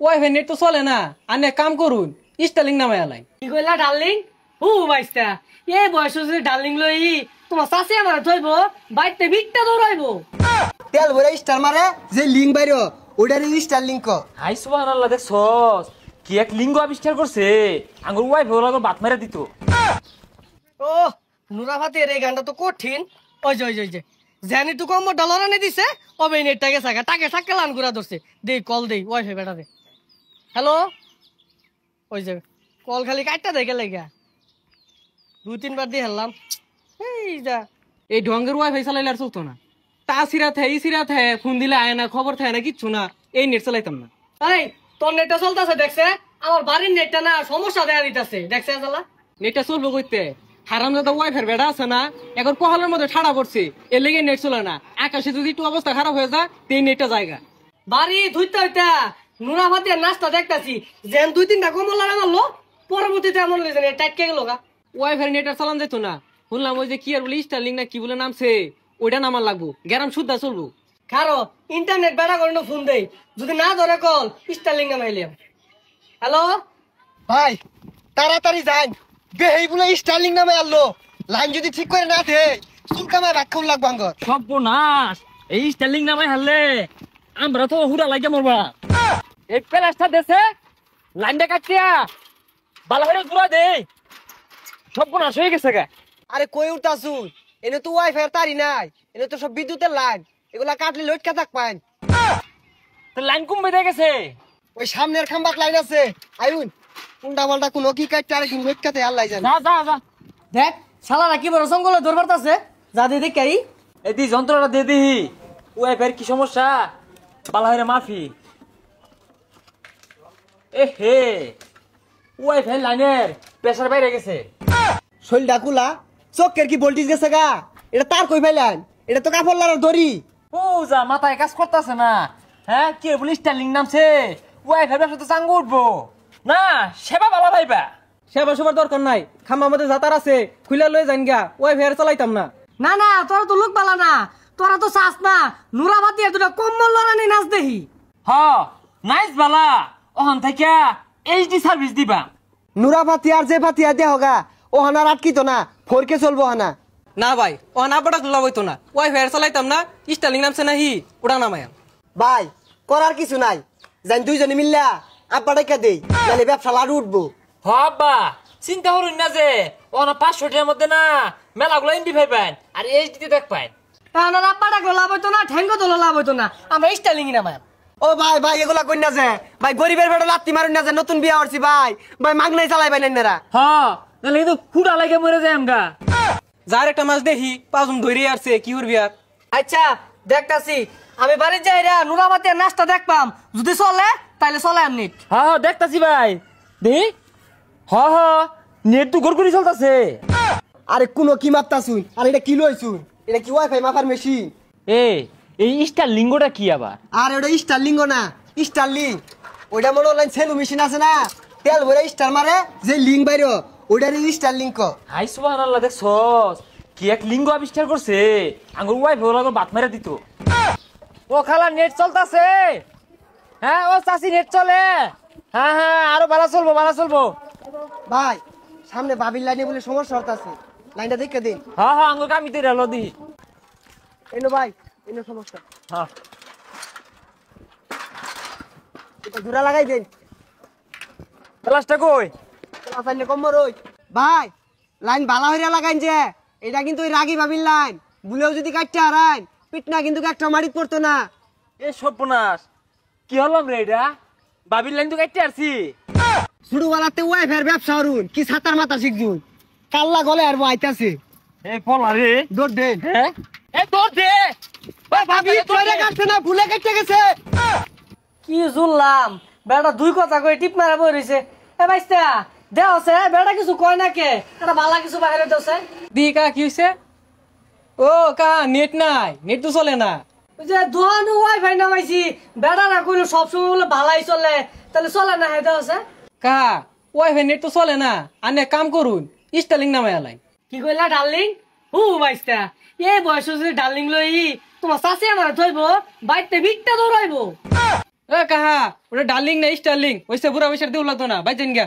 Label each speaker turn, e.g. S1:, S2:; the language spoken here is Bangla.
S1: ওয়াইফাই নেট তো চলে না, আনে কাম করুন স্টারলিং নামে আলাই।
S2: কি কইলা ডার্লিং? বাইস্তা এই বয়স যদি ডার্লিং লই তোমার চাষি আমার থইব বাইতে ভিটটা দৌড়াইবো।
S3: তেল ভরে স্টার মারে যে লিঙ্ক বাইরো ওটার স্টার লিঙ্ক।
S4: হাই সুবহানাল্লাহ, দেখছস কি এক লিঙ্গ আবিষ্কার করছে, আঙ্গুর ওয়াইফাই ওলা বাত মেরে দিত।
S2: ও নুরাভাতের এই গানটা তো কঠিন। ওই যে জানি তো কম ডলার আনে দিছে ওবে নেটটাকে সাকা তাকে সাকা লান ঘুরা ধরছে। দেই কল দেই ওয়াইফাই বেটা দে। হ্যালো, ওই যে কল খালি কাটটা দেখে লাগা 2-3 বার দিয়ে হেললাম। এই যা
S1: এই ঢঙ্গের ওয়াইফাই চালাইলে আর চলতো না। তা সিরাত হ্যাঁ, ই সিরাত হ্যাঁ, ফোন দিলে আয় না, খবর থাকে না, কিচ্ছু না। এই নেট চালাইতাম না।
S2: এই তোর নেটটা চলতেছে দেখছে, আমার বাড়ির নেটটা না সমস্যা দেখা দিতেছে দেখছে জ্বালা।
S1: নেটটা চলবো কইতে হারামজাদা ওয়াইফাই বেড়া আছে না, এখন পহলের মধ্যে ঠাড়া পড়ছে, এর লেগে নেট চলে না। আকাশে যদি একটু অবস্থা খারাপ হয়ে যায় এই নেটটা জায়গা
S2: বাড়ি ধুইতে হইতা নুরাভাতের নাস্তা দেখতাছি যেন 2-3টা কমল লাগা মারলো, পরবর্তীতে এমন লেগে নেট টাইট কে গেল গা।
S1: ওয়াইফাই নেট আর চালান যেত না। শুনলাম ওই যে কি আর বলে স্টারলিং না কি বলে নামছে, ওইটা নামার লাগবো, গ্যারাম শুদ্ধা চলবো।
S2: কারো ইন্টারনেট বেড়া করে ফোন দেই, যদি না ধরে কল স্টারলিং নামাইলাম। হ্যালো
S3: ভাই তাড়াতাড়ি যান, বেহেই বলে স্টারলিং নামে আনলো। লাইন যদি ঠিক করে না দে চুলকামায় রাখুন লাগবো আঙ্গর।
S4: সর্বনাশ, এই স্টাইলিং নামাই হারলে আমরা তো হুরা লাগে মরবা। এই প্লাসটা দেশে লাইনটা কাটিয়া বালা হয়ে ঘুরা দে, সর্বনাশ হয়ে গেছে গা।
S3: আরে কই উঠতাছুন, এনে তো ওয়াইফাই তারি নাই, এনে তো সব বিদ্যুতের লাইন, এগুলা কাটলে লটকা থাক পাইন।
S4: লাইন কম বেঁধে গেছে,
S3: ওই সামনের খাম্বাক লাইন আছে, আইউন কোনটা মালটা কোন কি কাটতে আর কিন্তু লটকাতে আল্লাহ জানে।
S4: যা
S2: দেখ শালারা কি বড় জঙ্গলে দরবার আছে, যা দিয়ে দেখ কাই
S4: এদি যন্ত্রটা দিয়ে দিহি। ওয়াইফাইয়ের কি সমস্যা, বালা হয়ে মাফি। এ হে, ওয়াইফাই লাইনের প্রেসার বাইরে গেছে।
S3: শৈল ডাকুলা চোখের কি ভোল্টেজ গেছে গা, এটা তার কই পাইলেন, এটা তো কাপড় লাগার দড়ি।
S4: ও যা মাথায় কাজ করতেছে না, হ্যাঁ কি বলি স্টাইলিং নামছে, ওয়াইফাই ব্যবসা তো চাঙ্গু উঠবো না, সেবা বালা ভাইবা।
S1: সেবা সবার দরকার নাই, খাম্বা মধ্যে যাতার আছে খুলে লয়ে যান গা, ওয়াইফাই আর চালাইতাম না।
S2: না না তোরা তো লোক পালা না, তোরা তো চাস না নুরাভাতি দুটা কম্বল লড়ানি নাচ দেখি।
S4: হ নাইস বালা, ওখান থেকে এইচডি সার্ভিস দিবা।
S3: নুরা ফাতিয়া আর যে ফাতিয়া দেহ গা ও হানার আটকিত না, ফোরকে চলবো হানা।
S1: না ভাই, ও না বড় লাভ হইতো না, ওয়াইফাই আর চালাইতাম না, স্টারলিং নামছে না হি ওটা নামায়া।
S3: ভাই করার কিছু নাই, জান দুইজনে মিললা আব্বা ডাইকা দেই, নালে ব্যবসা লাড়ু উঠবো।
S4: হ আব্বা চিন্তা করুন না যে ওখানে 500 টাকার মধ্যে না মেলাগুলো এমবি পাইবেন আর এইচডি দেখ পাইন।
S2: আমার আব্বা ডাকলো লাভ হইতো না, ঠ্যাঙ্গো তোলা লাভ হইতো না, আমরা স্টাইলিং নামায়।
S3: ও ভাই ভাই এগুলা কই না যে ভাই, গরিবের বেটা লাত্তি মারুন না যে, নতুন বিয়া হচ্ছি ভাই, ভাই মাগনাই চালাই ভাই নাইনারা।
S4: হ্যাঁ নাহলে কিন্তু হুড়া লাগে মরে যায় আমগা।
S1: যার একটা মাছ দেখি পাঁচজন ধরে আসছে কি করবি আর।
S2: আচ্ছা দেখতাছি, আমি বাড়ির যাইরা নুরাভাতি নাস্তা দেখপাম, যদি চলে তাইলে চলে আর নিট।
S4: হ্যাঁ দেখতাছি ভাই, দেখি হ নেট তো গড়গড়ি চলতেছে।
S3: আরে কোনো কি মাপতাছুন, আর এটা কি লইছুন, এটা কি ওয়াইফাই মাপার মেশিন?
S4: এই স্টার লিঙ্গটা কি আবার?
S3: আর ওটা স্টারলিং না, স্টারলিং ওইটা মনে অনলাইন সেলু মেশিন আছে না, তেল ভরে স্টার মারে যে লিঙ্ক বাইরো ওইটার স্টারলিং।
S4: হাই সুবহানাল্লাহ, দেখছস কি এক লিঙ্গ আবিষ্কার করছে, আঙ্গুর ওয়াইফাই ওলা বাত মেরে দিত। ও খালা নেট চলতেছে, হ্যাঁ ও চাচি নেট চলে, হ্যাঁ আরো ভালো চলবো।
S3: ভাই সামনে বাবির লাইনে বলে সমস্যা হতাছে, লাইনটা দেখে দিন।
S4: হ্যাঁ আঙ্গুর কামিতে রেলো দি।
S3: এনো ভাই এনো সমস্যা,
S4: হ্যাঁ
S3: এটা জোড়া লাগাই দেন।
S4: ক্লাসটা কই?
S3: লাইনে কম্বর ওই ভাই, লাইন বালা হইরা লাগাইন যে, এটা কিন্তু ওই রাগি বাবির লাইন, বুলেও যদি কাটতে হারাইন পিটনা কিন্তু একটা মারিত পড়তো না।
S4: এ সর্বনাশ, কি হলাম রে এটা, বাবির লাইন তো কাটতে আসছি।
S3: ছোটবেলাতে ওয়াইফাইয়ের ব্যবসা হরুন কি ছাতার মাথা শিখছুন, কাল্লা গলে আর আইতাছে।
S4: এই পলা রে,
S3: দৌড় দেন।
S4: হ্যাঁ এ দৌড় দে,
S3: ভাবি তোরে কাটছে না, ভুলে কেটে গেছে।
S2: কি জুললাম বেটা দুই কথা কই টিপ মারা বই রইছে। এ ভাইস্তা দেওছে বেটা কিছু কয় না কে, এটা বালা কিছু বাইরে দেওছে।
S1: দি কা কি হইছে? ও কা নেট নাই, নেট তো চলে না।
S2: ওই যে দোহানু ওয়াইফাই নামাইছি, বেটা না কইলো সবসময় বলে ভালাই চলে, তাহলে চলে না হ্যাঁ দেওছে।
S1: কা ওয়াইফাই নেট তো চলে না, আনে কাম করুন স্টারলিং নামে আলাই।
S2: কি কইলা ডার্লিং? ভাইস্তা এই বয়স যদি ডার্লিং লই তোমার চাষি আমার থইব বাইতে ভিটটা দৌড়াইবো।
S1: কাহা ওটা ডার্লিং না স্টার্লিং ওইসে বুড়া পয়সার দেউ লাগতো না ভাই গা